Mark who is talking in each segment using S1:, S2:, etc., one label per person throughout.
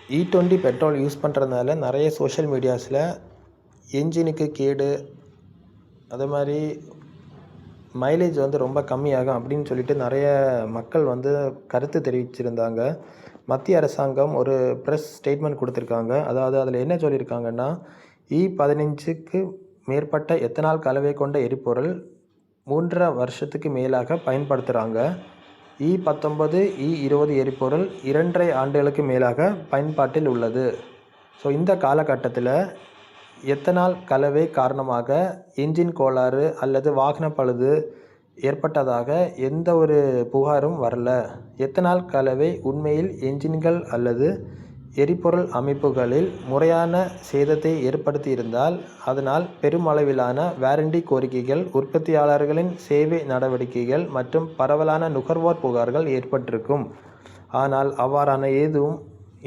S1: E20 petrol use பண்ணுறதுனால நிறைய social மீடியாஸில் என்ஜினுக்கு கேடு, அதே மாதிரி மைலேஜ் ரொம்ப கம்மியாகும் அப்படின்னு சொல்லிட்டு நிறைய மக்கள் கருத்து தெரிவிச்சிருந்தாங்க. மத்திய அரசாங்கம் ஒரு ப்ரெஸ் ஸ்டேட்மெண்ட் கொடுத்துருக்காங்க. அதாவது அதில் என்ன சொல்லியிருக்காங்கன்னா, E15க்கு மேற்பட்ட எத்தனால் கலவை கொண்ட எரிபொருள் 3.5 வருஷத்துக்கு மேலாக பயன்படுத்துகிறாங்க. E19, E20 எரிபொருள் 2.5 ஆண்டுகளுக்கு மேலாக பயன்பாட்டில் உள்ளது. ஸோ இந்த காலகட்டத்தில் எத்தனால் கலவை காரணமாக என்ஜின் கோளாறு அல்லது வாகன பழுது ஏற்பட்டதாக எந்த ஒரு புகாரும் வரல. எத்தனால் கலவை உண்மையில் என்ஜின்கள் அல்லது எரிபொருள் அமைப்புகளில் முறையான சேதத்தை ஏற்படுத்தியிருந்தால் அதனால் பெருமளவிலான வாரண்டி கோரிக்கைகள், உற்பத்தியாளர்களின் சேவை நடவடிக்கைகள் மற்றும் பரவலான நுகர்வோர் புகார்கள் ஏற்பட்டிருக்கும். ஆனால் அவ்வாறான எதுவும்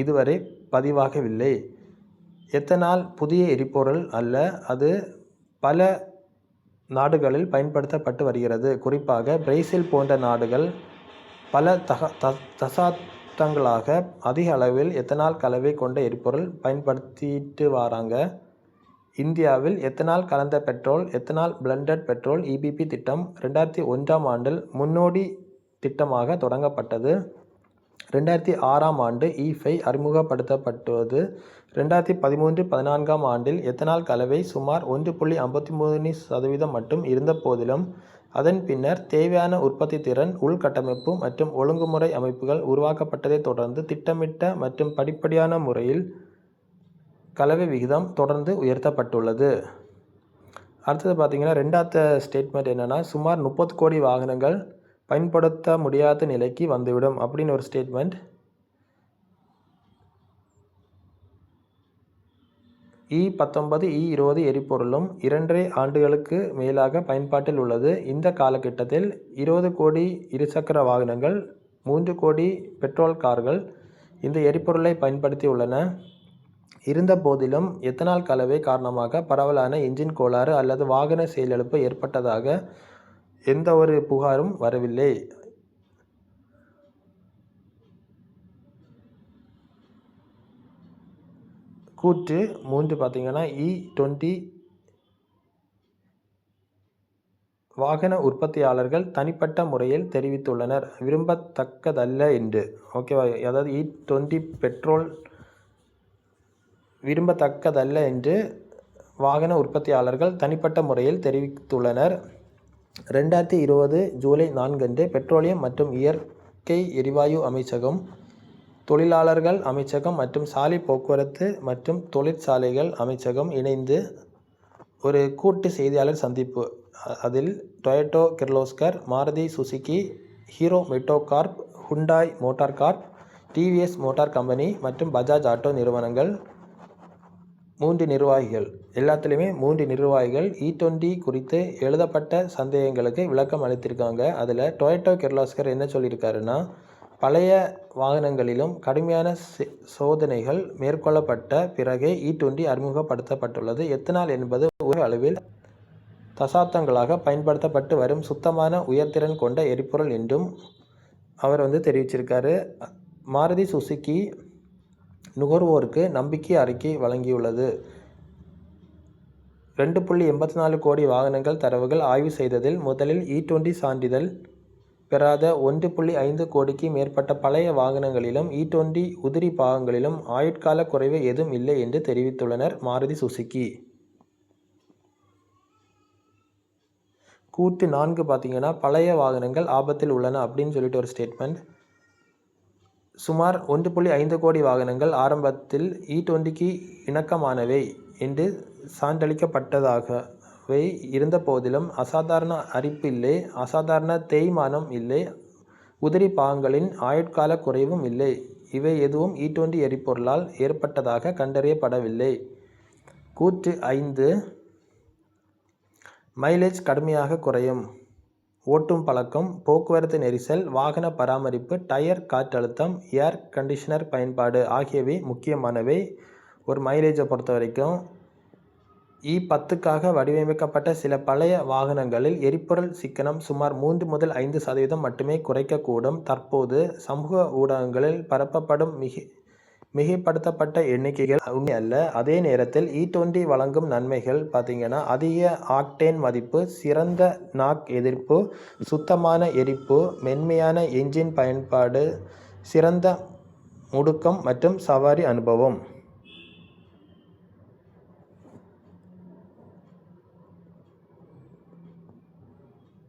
S1: இதுவரை பதிவாகவில்லை. எத்தனால் புதிய எரிபொருள் அல்ல, அது பல நாடுகளில் பயன்படுத்தப்பட்டு வருகிறது. குறிப்பாக பிரேசில் போன்ற நாடுகள் பல தசாப்தங்களாக அதிக அளவில் எத்தனால் கலவை கொண்ட எரிபொருள் பயன்படுத்திட்டு வராங்க. இந்தியாவில் எத்தனால் கலந்த petrol, ethanol blended petrol EBP திட்டம் 2001ஆம் ஆண்டில் முன்னோடி திட்டமாக தொடங்கப்பட்டது. 2006ஆம் ஆண்டு E5 அறிமுகப்படுத்தப்பட்டது. 2013-14ஆம் ஆண்டில் எத்தனால் கலவை சுமார் 1.53% மட்டும் இருந்த போதிலும் அதன் பின்னர் தேவையான உற்பத்தி திறன், உள்கட்டமைப்பு மற்றும் ஒழுங்குமுறை அமைப்புகள் உருவாக்கப்பட்டதை தொடர்ந்து திட்டமிட்ட மற்றும் படிப்படியான முறையில் கலவை விகிதம் தொடர்ந்து உயர்த்தப்பட்டுள்ளது. அடுத்தது பார்த்திங்கன்னா, ரெண்டாவது ஸ்டேட்மெண்ட் என்னென்னா, சுமார் 30 கோடி வாகனங்கள் பயன்படுத்த முடியாத நிலைக்கு வந்துவிடும் அப்படின்னு ஒரு ஸ்டேட்மெண்ட். E19, E20 எரிபொருளும் 2.5 ஆண்டுகளுக்கு மேலாக பயன்பாட்டில் உள்ளது. இந்த காலகட்டத்தில் 20 கோடி இருசக்கர வாகனங்கள், 3 கோடி பெட்ரோல் கார்கள் இந்த எரிபொருளை பயன்படுத்தி உள்ளன. இருந்த போதிலும் எத்தனால் கலவை காரணமாக பரவலான என்ஜின் கோளாறு அல்லது வாகன செயலிழப்பு ஏற்பட்டதாக எந்த ஒரு புகாரும் வரவில்லை. கூற்று 3 பார்த்திங்கன்னா, E20 வாகன உற்பத்தியாளர்கள் தனிப்பட்ட முறையில் தெரிவித்துள்ளனர் விரும்பத்தக்கதல்ல என்று. ஓகேவா? அதாவது E20 பெட்ரோல் விரும்பத்தக்கதல்ல என்று வாகன உற்பத்தியாளர்கள் தனிப்பட்ட முறையில் தெரிவித்துள்ளனர். 2020 ஜூலை 4 அன்று பெட்ரோலியம் மற்றும் இயற்கை எரிவாயு அமைச்சகம், தொழிலாளர்கள் அமைச்சகம் மற்றும் சாலை போக்குவரத்து மற்றும் தொழிற்சாலைகள் அமைச்சகம் இணைந்து ஒரு கூட்டு செய்தியாளர் சந்திப்பு, அதில் Toyota Kirloskar, Maruti Suzuki, Hero MotoCorp, Hyundai Motor Corp, TVS motor company மற்றும் பஜாஜ் ஆட்டோ நிறுவனங்கள் 3 நிர்வாகிகள், எல்லாத்துலேயுமே 3 நிர்வாகிகள் E20 குறித்து எழுதப்பட்ட சந்தேகங்களுக்கு விளக்கம் அளித்திருக்காங்க. அதில் டொயோட்டா கிர்லோஸ்கர் என்ன சொல்லியிருக்காருன்னா, பழைய வாகனங்களிலும் கடுமையான சோதனைகள் மேற்கொள்ளப்பட்ட பிறகே E20 அறிமுகப்படுத்தப்பட்டுள்ளது. எத்தனால் என்பது ஒரு அளவில் தசாப்தங்களாக பயன்படுத்தப்பட்டு வரும் சுத்தமான உயர்திறன் கொண்ட எரிபொருள் என்றும் அவர் தெரிவிச்சிருக்காரு. மாருதி சுசுகி நுகர்வோருக்கு நம்பிக்கை அறிக்கை வழங்கியுள்ளது. 2.84 கோடி வாகனங்கள் தரவுகள் ஆய்வு செய்ததில் முதலில் E20 சான்றிதழ் பெறாத 1.5 கோடிக்கு மேற்பட்ட பழைய வாகனங்களிலும் E20 உதிரி பாகங்களிலும் ஆயுட்கால குறைவு எதுவும் இல்லை என்று தெரிவித்துள்ளனர் மாருதி சுசுகி. கூற்று 4 பார்த்திங்கன்னா, பழைய வாகனங்கள் ஆபத்தில் உள்ளன அப்படின்னு சொல்லிட்டு ஒரு ஸ்டேட்மெண்ட். சுமார் 1.5 கோடி வாகனங்கள் ஆரம்பத்தில் E20க்கு இணக்கமானவை என்று சான்றளிக்கப்பட்டதாகவே இருந்த போதிலும் அசாதாரண அரிப்பு இல்லை, அசாதாரண தேய்மானம் இல்லை, உதிரி பாகங்களின் ஆயுட்கால குறைவும் இல்லை. இவை எதுவும் E20 எரிபொருளால் ஏற்பட்டதாக கண்டறியப்படவில்லை. கூற்று 5, மைலேஜ் கடுமையாக குறையும். ஓட்டும் பழக்கம், போக்குவரத்து நெரிசல், வாகன பராமரிப்பு, டயர் காற்றழுத்தம், ஏர் கண்டிஷனர் பயன்பாடு ஆகியவை முக்கியமானவை ஒரு மைலேஜை பொறுத்த வரைக்கும். E10க்காக வடிவமைக்கப்பட்ட சில பழைய வாகனங்களில் எரிபொருள் சிக்கனம் சுமார் 3 முதல் 5% மட்டுமே குறைக்கக்கூடும். தற்போது சமூக ஊடகங்களில் பரப்பப்படும் மிகைப்படுத்தப்பட்ட எண்ணிக்கைகள் உண்மை அல்ல. அதே நேரத்தில் E20 வழங்கும் நன்மைகள் பார்த்தீங்கன்னா அதிக ஆக்டேன் மதிப்பு, சிறந்த நாக் எதிர்ப்பு, சுத்தமான எரிப்பு, மென்மையான என்ஜின் பயன்பாடு, சிறந்த முடுக்கம் மற்றும் சவாரி அனுபவம்.